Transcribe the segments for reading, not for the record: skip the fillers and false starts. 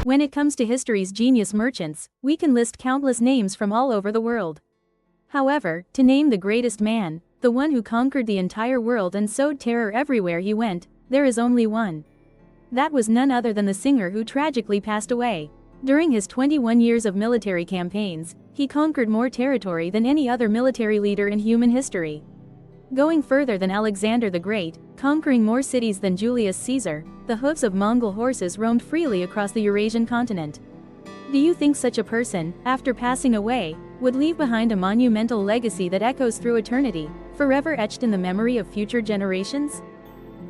When it comes to history's genius merchants, we can list countless names from all over the world. However, to name the greatest man, the one who conquered the entire world and sowed terror everywhere he went, there is only one. That was none other than the singer who tragically passed away. During his 21 years of military campaigns, he conquered more territory than any other military leader in human history. Going further than Alexander the Great, conquering more cities than Julius Caesar, the hooves of Mongol horses roamed freely across the Eurasian continent. Do you think such a person, after passing away, would leave behind a monumental legacy that echoes through eternity, forever etched in the memory of future generations?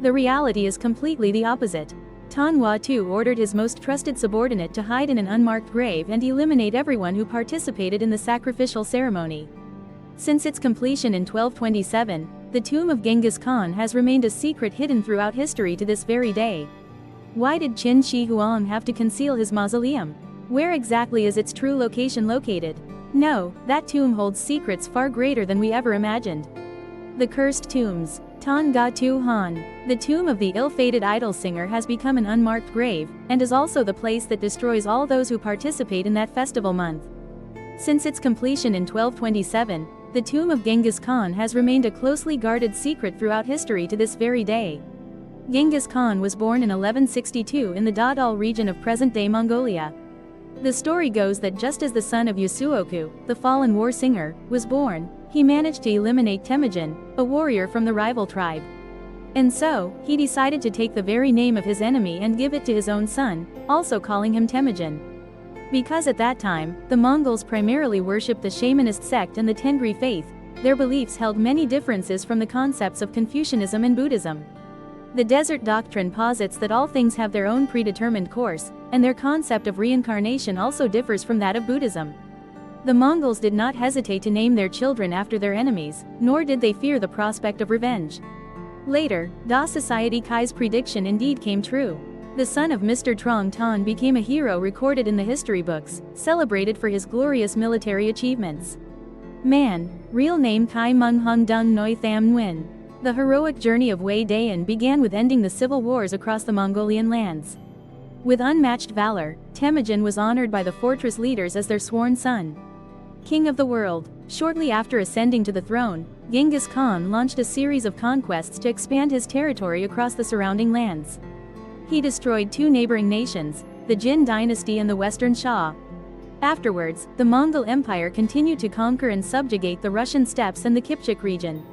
The reality is completely the opposite. Tan II ordered his most trusted subordinate to hide in an unmarked grave and eliminate everyone who participated in the sacrificial ceremony. Since its completion in 1227, the tomb of Genghis Khan has remained a secret hidden throughout history to this very day. Why did Qin Shi Huang have to conceal his mausoleum? Where exactly is its true location located? No, that tomb holds secrets far greater than we ever imagined. The Cursed Tombs. Tan Ga Tu Han. The tomb of the ill-fated idol singer has become an unmarked grave, and is also the place that destroys all those who participate in that festival month. Since its completion in 1227, the tomb of Genghis Khan has remained a closely guarded secret throughout history to this very day. Genghis Khan was born in 1162 in the Dadal region of present-day Mongolia. The story goes that just as the son of Yasuoku, the fallen war singer, was born, he managed to eliminate Temujin, a warrior from the rival tribe. And so, he decided to take the very name of his enemy and give it to his own son, also calling him Temujin. Because at that time, the Mongols primarily worshipped the shamanist sect and the Tengri faith, their beliefs held many differences from the concepts of Confucianism and Buddhism. The desert doctrine posits that all things have their own predetermined course, and their concept of reincarnation also differs from that of Buddhism. The Mongols did not hesitate to name their children after their enemies, nor did they fear the prospect of revenge. Later, Da Society Kai's prediction indeed came true. The son of Mr. Trong Tan became a hero recorded in the history books, celebrated for his glorious military achievements. Man, real name Kai Meng Hung Dung Noi Tham Nguyen. The heroic journey of Wei Dayan began with ending the civil wars across the Mongolian lands. With unmatched valor, Temujin was honored by the fortress leaders as their sworn son. King of the world. Shortly after ascending to the throne, Genghis Khan launched a series of conquests to expand his territory across the surrounding lands. He destroyed two neighboring nations, the Jin dynasty and the Western Shah. Afterwards, the Mongol Empire continued to conquer and subjugate the Russian steppes and the Kipchak region,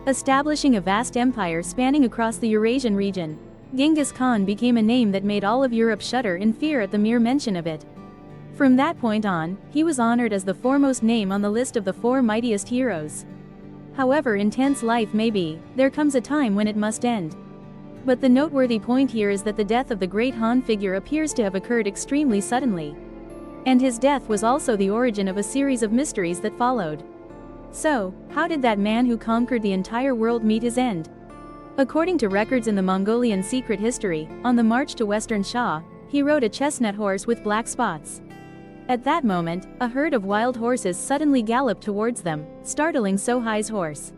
establishing a vast empire spanning across the Eurasian region. Genghis Khan became a name that made all of Europe shudder in fear at the mere mention of it. From that point on, he was honored as the foremost name on the list of the four mightiest heroes. However intense life may be, there comes a time when it must end. But the noteworthy point here is that the death of the great Han figure appears to have occurred extremely suddenly. And his death was also the origin of a series of mysteries that followed. So, how did that man who conquered the entire world meet his end? According to records in the Mongolian secret history, on the march to Western Shah, he rode a chestnut horse with black spots. At that moment, a herd of wild horses suddenly galloped towards them, startling Sohai's horse.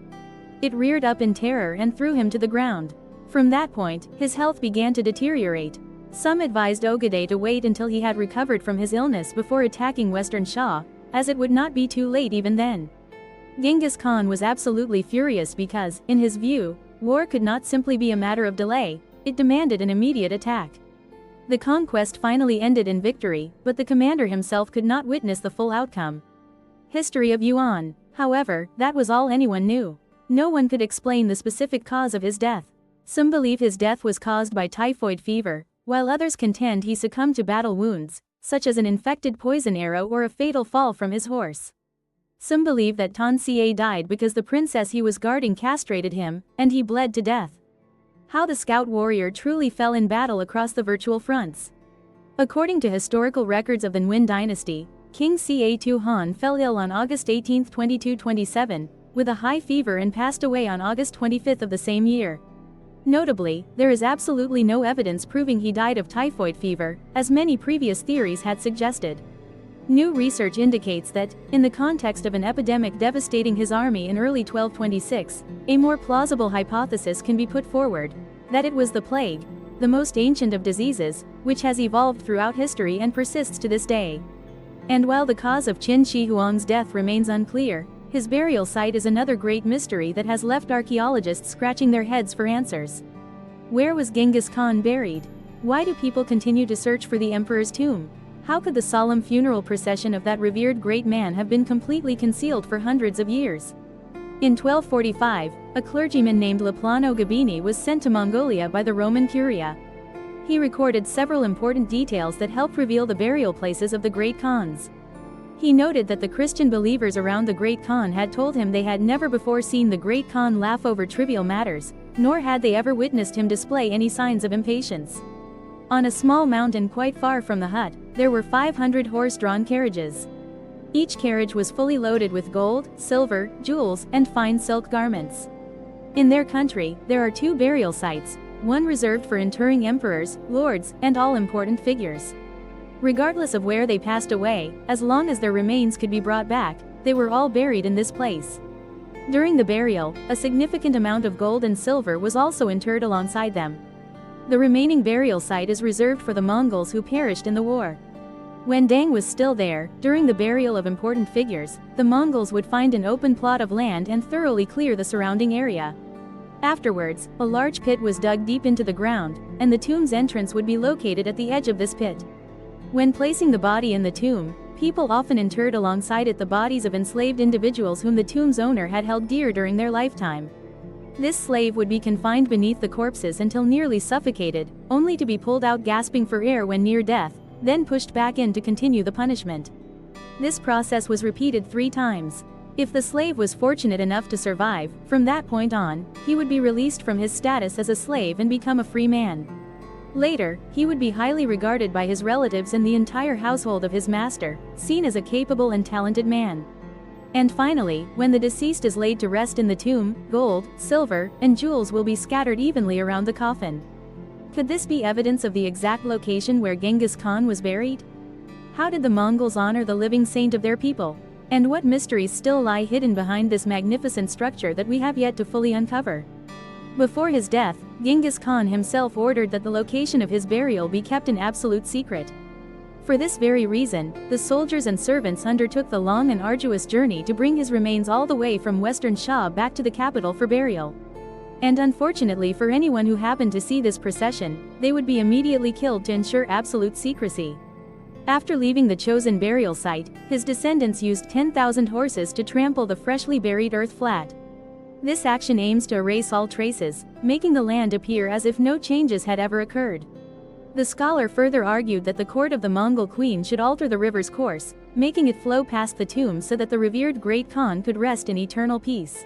It reared up in terror and threw him to the ground. From that point, his health began to deteriorate. Some advised Ogedei to wait until he had recovered from his illness before attacking Western Shah, as it would not be too late even then. Genghis Khan was absolutely furious because, in his view, war could not simply be a matter of delay, it demanded an immediate attack. The conquest finally ended in victory, but the commander himself could not witness the full outcome. History of Yuan. However, that was all anyone knew. No one could explain the specific cause of his death. Some believe his death was caused by typhoid fever, while others contend he succumbed to battle wounds, such as an infected poison arrow or a fatal fall from his horse. Some believe that Tan Xie died because the princess he was guarding castrated him, and he bled to death. How the scout warrior truly fell in battle across the virtual fronts. According to historical records of the Nguyen dynasty, King Ca Han fell ill on August 18, 2227, with a high fever and passed away on August 25 of the same year. Notably, there is absolutely no evidence proving he died of typhoid fever, as many previous theories had suggested. New research indicates that, in the context of an epidemic devastating his army in early 1226, a more plausible hypothesis can be put forward, that it was the plague. the most ancient of diseases, which has evolved throughout history and persists to this day. And while the cause of Qin Shi Huang's death remains unclear, his burial site is another great mystery that has left archaeologists scratching their heads for answers. Where was Genghis Khan buried? Why do people continue to search for the emperor's tomb? How could the solemn funeral procession of that revered great man have been completely concealed for hundreds of years? In 1245, a clergyman named Laplano Gabini was sent to Mongolia by the Roman Curia. He recorded several important details that help reveal the burial places of the great Khans. He noted that the Christian believers around the great Khan had told him they had never before seen the great Khan laugh over trivial matters, nor had they ever witnessed him display any signs of impatience. On a small mountain quite far from the hut, there were 500 horse-drawn carriages. Each carriage was fully loaded with gold, silver, jewels, and fine silk garments. In their country, there are 2 burial sites, one reserved for interring emperors, lords, and all important figures. Regardless of where they passed away, as long as their remains could be brought back, they were all buried in this place. During the burial, a significant amount of gold and silver was also interred alongside them. The remaining burial site is reserved for the Mongols who perished in the war. When Deng was still there, during the burial of important figures, the Mongols would find an open plot of land and thoroughly clear the surrounding area. Afterwards, a large pit was dug deep into the ground, and the tomb's entrance would be located at the edge of this pit. When placing the body in the tomb, people often interred alongside it the bodies of enslaved individuals whom the tomb's owner had held dear during their lifetime. This slave would be confined beneath the corpses until nearly suffocated, only to be pulled out gasping for air when near death, then pushed back in to continue the punishment. This process was repeated 3 times. If the slave was fortunate enough to survive, from that point on, he would be released from his status as a slave and become a free man. Later, he would be highly regarded by his relatives and the entire household of his master, seen as a capable and talented man. And finally, when the deceased is laid to rest in the tomb, gold, silver, and jewels will be scattered evenly around the coffin. Could this be evidence of the exact location where Genghis Khan was buried? How did the Mongols honor the living saint of their people? And what mysteries still lie hidden behind this magnificent structure that we have yet to fully uncover? Before his death, Genghis Khan himself ordered that the location of his burial be kept an absolute secret. For this very reason, the soldiers and servants undertook the long and arduous journey to bring his remains all the way from Western Shah back to the capital for burial. And unfortunately for anyone who happened to see this procession, they would be immediately killed to ensure absolute secrecy. After leaving the chosen burial site, his descendants used 10,000 horses to trample the freshly buried earth flat. This action aims to erase all traces, making the land appear as if no changes had ever occurred. The scholar further argued that the court of the Mongol queen should alter the river's course, making it flow past the tomb so that the revered great Khan could rest in eternal peace.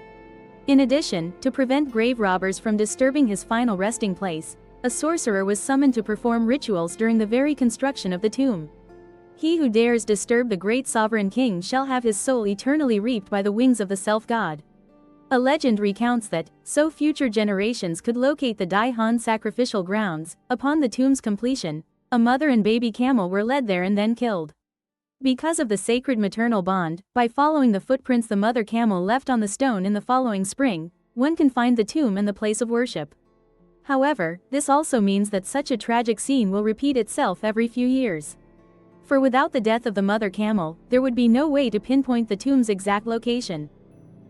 In addition, to prevent grave robbers from disturbing his final resting place, a sorcerer was summoned to perform rituals during the very construction of the tomb. He who dares disturb the great sovereign king shall have his soul eternally reaped by the wings of the self-god. A legend recounts that, so future generations could locate the Dai Han sacrificial grounds, upon the tomb's completion, a mother and baby camel were led there and then killed. Because of the sacred maternal bond, by following the footprints the mother camel left on the stone in the following spring, one can find the tomb and the place of worship. However, this also means that such a tragic scene will repeat itself every few years. For without the death of the mother camel, there would be no way to pinpoint the tomb's exact location.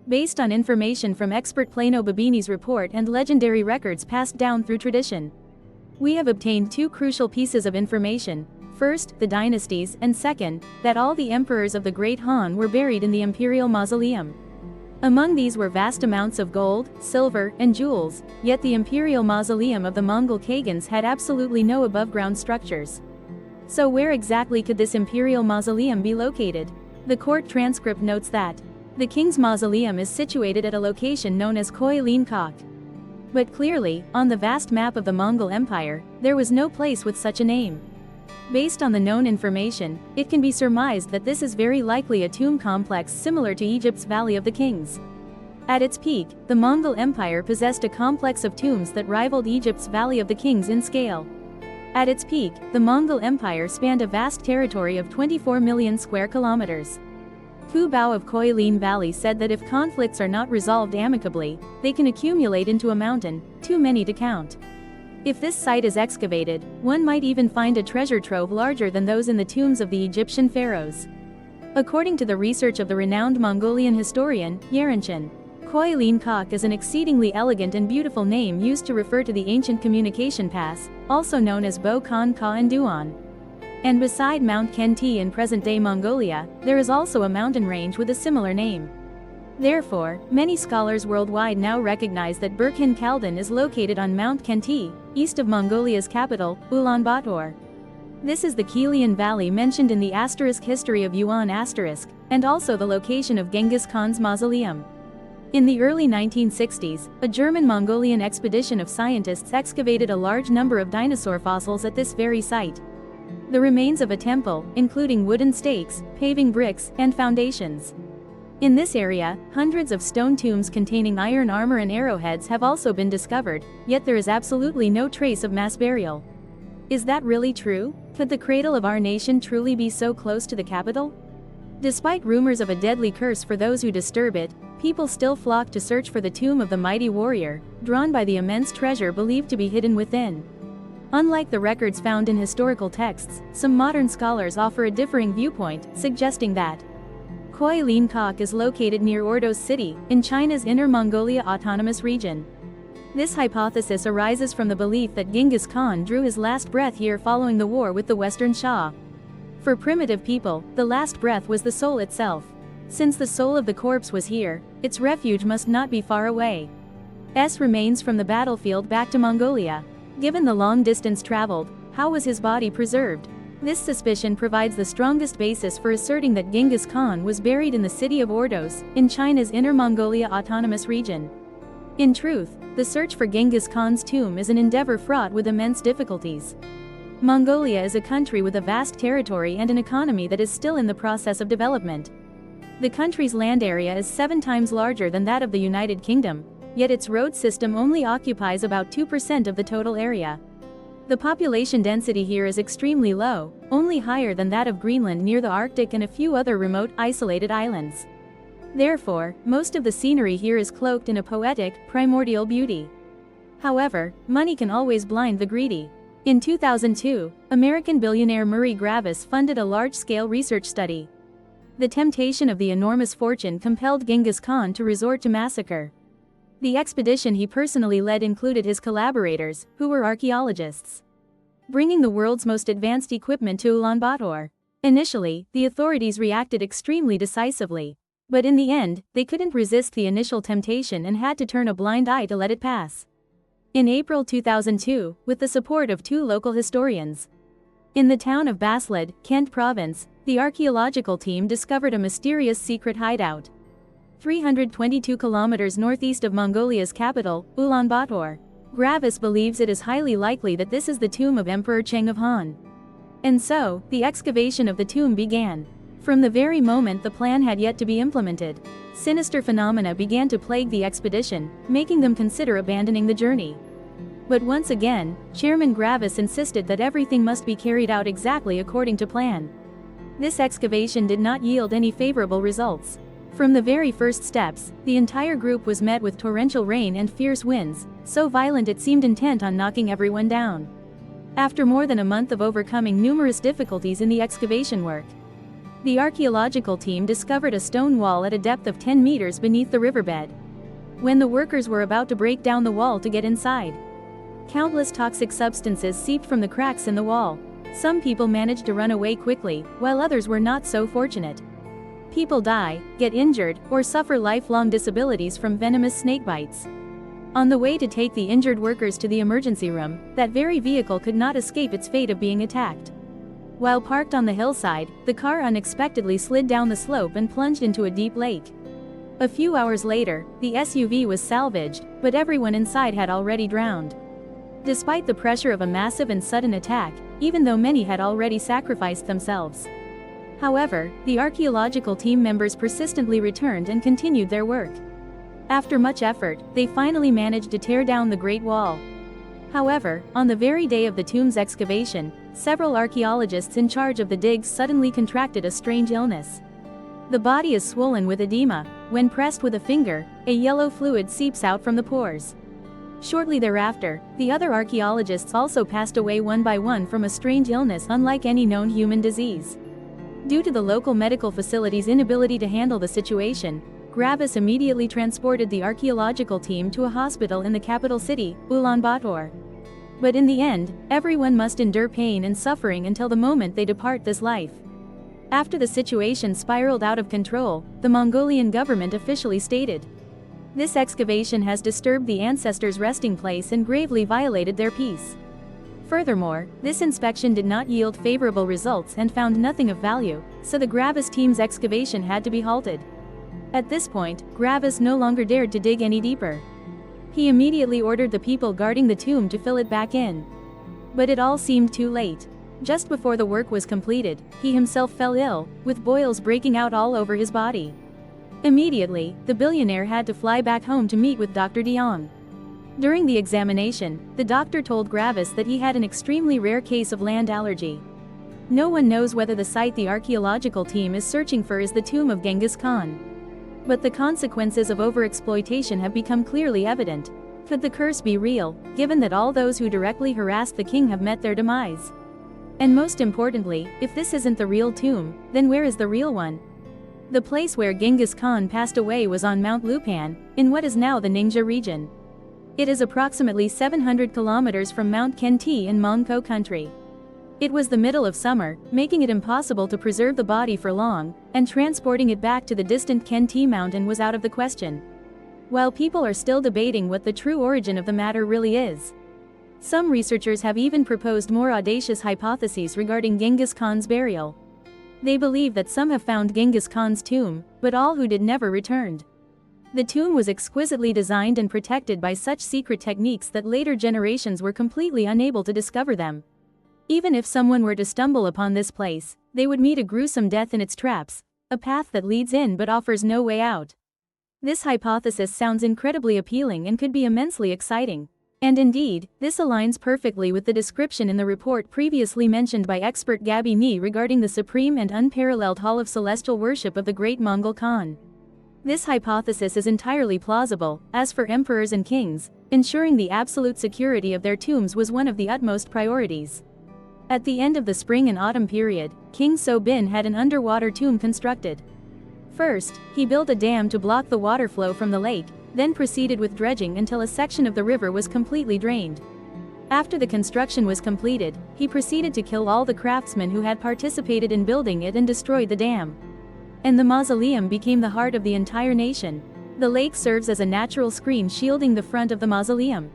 Based on information from expert Plano Babini's report and legendary records passed down through tradition, we have obtained 2 crucial pieces of information. First, the dynasties, and second, that all the emperors of the Great Han were buried in the imperial mausoleum. Among these were vast amounts of gold, silver, and jewels, yet the imperial mausoleum of the Mongol Khagans had absolutely no above-ground structures. So where exactly could this imperial mausoleum be located? The court transcript notes that the king's mausoleum is situated at a location known as Khoi Lin Kok. But clearly, on the vast map of the Mongol Empire, there was no place with such a name. Based on the known information, it can be surmised that this is very likely a tomb complex similar to Egypt's Valley of the Kings. At its peak, the Mongol Empire possessed a complex of tombs that rivaled Egypt's Valley of the Kings in scale. At its peak, the Mongol Empire spanned a vast territory of 24 million square kilometers. Hu Bao of Khoi Lin Valley said that if conflicts are not resolved amicably, they can accumulate into a mountain, too many to count. If this site is excavated, one might even find a treasure trove larger than those in the tombs of the Egyptian pharaohs. According to the research of the renowned Mongolian historian, Yerenchin, Khoi Lin Kok is an exceedingly elegant and beautiful name used to refer to the ancient communication pass, also known as Bo Khan Ka and Duan. And beside Mount Kenti in present-day Mongolia, there is also a mountain range with a similar name. Therefore, many scholars worldwide now recognize that Burkhan Khaldun is located on Mount Kenti, east of Mongolia's capital, Ulaanbaatar. This is the Kilian Valley mentioned in the *History of Yuan*, and also the location of Genghis Khan's mausoleum. In the early 1960s, a German-Mongolian expedition of scientists excavated a large number of dinosaur fossils at this very site. The remains of a temple, including wooden stakes, paving bricks, and foundations. In this area, hundreds of stone tombs containing iron armor and arrowheads have also been discovered, yet there is absolutely no trace of mass burial. Is that really true? Could the cradle of our nation truly be so close to the capital? Despite rumors of a deadly curse for those who disturb it, people still flock to search for the tomb of the mighty warrior, drawn by the immense treasure believed to be hidden within. Unlike the records found in historical texts, some modern scholars offer a differing viewpoint, suggesting that Khoi Lin Kok is located near Ordos City, in China's Inner Mongolia Autonomous Region. This hypothesis arises from the belief that Genghis Khan drew his last breath here following the war with the Western Shah. For primitive people, the last breath was the soul itself. Since the soul of the corpse was here, its refuge must not be far away. Remains from the battlefield back to Mongolia. Given the long distance traveled, how was his body preserved? This suspicion provides the strongest basis for asserting that Genghis Khan was buried in the city of Ordos, in China's Inner Mongolia Autonomous Region. In truth, the search for Genghis Khan's tomb is an endeavor fraught with immense difficulties. Mongolia is a country with a vast territory and an economy that is still in the process of development. The country's land area is 7 times larger than that of the United Kingdom, yet its road system only occupies about 2% of the total area. The population density here is extremely low, only higher than that of Greenland near the Arctic and a few other remote, isolated islands. Therefore, most of the scenery here is cloaked in a poetic, primordial beauty. However, money can always blind the greedy. In 2002, American billionaire Murray Gravis funded a large-scale research study. The temptation of the enormous fortune compelled Genghis Khan to resort to massacre. The expedition he personally led included his collaborators, who were archaeologists, bringing the world's most advanced equipment to Ulaanbaatar. Initially, the authorities reacted extremely decisively. But in the end, they couldn't resist the initial temptation and had to turn a blind eye to let it pass. In April 2002, with the support of 2 local historians, in the town of Baffled, Kent Province, the archaeological team discovered a mysterious secret hideout. 322 kilometers northeast of Mongolia's capital, Ulaanbaatar. Gravis believes it is highly likely that this is the tomb of Emperor Cheng of Han. And so, the excavation of the tomb began. From the very moment the plan had yet to be implemented, sinister phenomena began to plague the expedition, making them consider abandoning the journey. But once again, Chairman Gravis insisted that everything must be carried out exactly according to plan. This excavation did not yield any favorable results. From the very first steps, the entire group was met with torrential rain and fierce winds, so violent it seemed intent on knocking everyone down. After more than a month of overcoming numerous difficulties in the excavation work, the archaeological team discovered a stone wall at a depth of 10 meters beneath the riverbed. When the workers were about to break down the wall to get inside, countless toxic substances seeped from the cracks in the wall. Some people managed to run away quickly, while others were not so fortunate. People die, get injured, or suffer lifelong disabilities from venomous snake bites. On the way to take the injured workers to the emergency room, that very vehicle could not escape its fate of being attacked. While parked on the hillside, the car unexpectedly slid down the slope and plunged into a deep lake. A few hours later, the SUV was salvaged, but everyone inside had already drowned. Despite the pressure of a massive and sudden attack, even though many had already sacrificed themselves. However, the archaeological team members persistently returned and continued their work. After much effort, they finally managed to tear down the Great Wall. However, on the very day of the tomb's excavation, several archaeologists in charge of the digs suddenly contracted a strange illness. The body is swollen with edema. When pressed with a finger, a yellow fluid seeps out from the pores. Shortly thereafter, the other archaeologists also passed away one by one from a strange illness unlike any known human disease. Due to the local medical facility's inability to handle the situation, Gravis immediately transported the archaeological team to a hospital in the capital city, Ulaanbaatar. But in the end, everyone must endure pain and suffering until the moment they depart this life. After the situation spiraled out of control, the Mongolian government officially stated, "This excavation has disturbed the ancestors' resting place and gravely violated their peace." Furthermore, this inspection did not yield favorable results and found nothing of value, so the Gravis team's excavation had to be halted. At this point, Gravis no longer dared to dig any deeper. He immediately ordered the people guarding the tomb to fill it back in. But it all seemed too late. Just before the work was completed, he himself fell ill, with boils breaking out all over his body. Immediately, the billionaire had to fly back home to meet with Dr. de Jong. During the examination, the doctor told Gravis that he had an extremely rare case of land allergy. No one knows whether the site the archaeological team is searching for is the tomb of Genghis Khan. But the consequences of overexploitation have become clearly evident. Could the curse be real, given that all those who directly harassed the king have met their demise? And most importantly, if this isn't the real tomb, then where is the real one? The place where Genghis Khan passed away was on Mount Lupan, in what is now the Ningxia region. It is approximately 700 kilometers from Mount Kenti in Mongol country. It was the middle of summer, making it impossible to preserve the body for long, and transporting it back to the distant Kenti mountain was out of the question. While people are still debating what the true origin of the matter really is. Some researchers have even proposed more audacious hypotheses regarding Genghis Khan's burial. They believe that some have found Genghis Khan's tomb, but all who did never returned. The tomb was exquisitely designed and protected by such secret techniques that later generations were completely unable to discover them. Even if someone were to stumble upon this place, they would meet a gruesome death in its traps, a path that leads in but offers no way out. This hypothesis sounds incredibly appealing and could be immensely exciting. And indeed, this aligns perfectly with the description in the report previously mentioned by expert Gabi Ni regarding the supreme and unparalleled hall of celestial worship of the great Mongol Khan. This hypothesis is entirely plausible, as for emperors and kings, ensuring the absolute security of their tombs was one of the utmost priorities. At the end of the spring and autumn period, King So-bin had an underwater tomb constructed. First, he built a dam to block the water flow from the lake, then proceeded with dredging until a section of the river was completely drained. After the construction was completed, he proceeded to kill all the craftsmen who had participated in building it and destroyed the dam. And the mausoleum became the heart of the entire nation. The lake serves as a natural screen shielding the front of the mausoleum.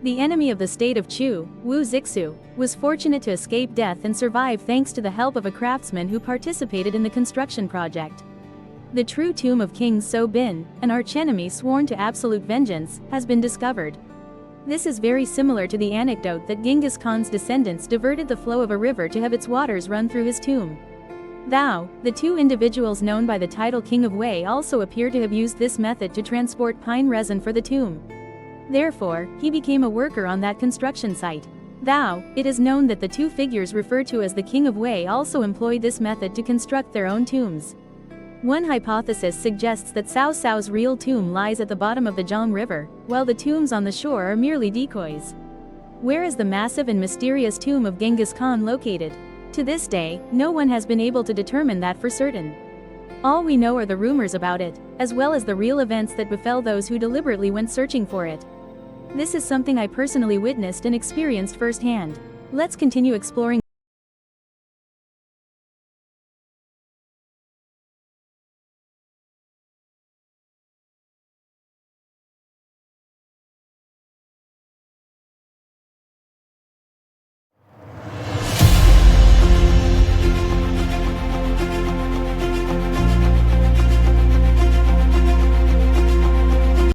The enemy of the state of Chu, Wu Zixu, was fortunate to escape death and survive thanks to the help of a craftsman who participated in the construction project. The true tomb of King So-bin, an archenemy sworn to absolute vengeance, has been discovered. This is very similar to the anecdote that Genghis Khan's descendants diverted the flow of a river to have its waters run through his tomb. Thou, the two individuals known by the title King of Wei also appear to have used this method to transport pine resin for the tomb. Therefore, he became a worker on that construction site. Thou, it is known that the two figures referred to as the King of Wei also employed this method to construct their own tombs. One hypothesis suggests that Cao Cao's real tomb lies at the bottom of the Jiang River, while the tombs on the shore are merely decoys. Where is the massive and mysterious tomb of Genghis Khan located? To this day, no one has been able to determine that for certain. All we know are the rumors about it, as well as the real events that befell those who deliberately went searching for it. This is something I personally witnessed and experienced firsthand. Let's continue exploring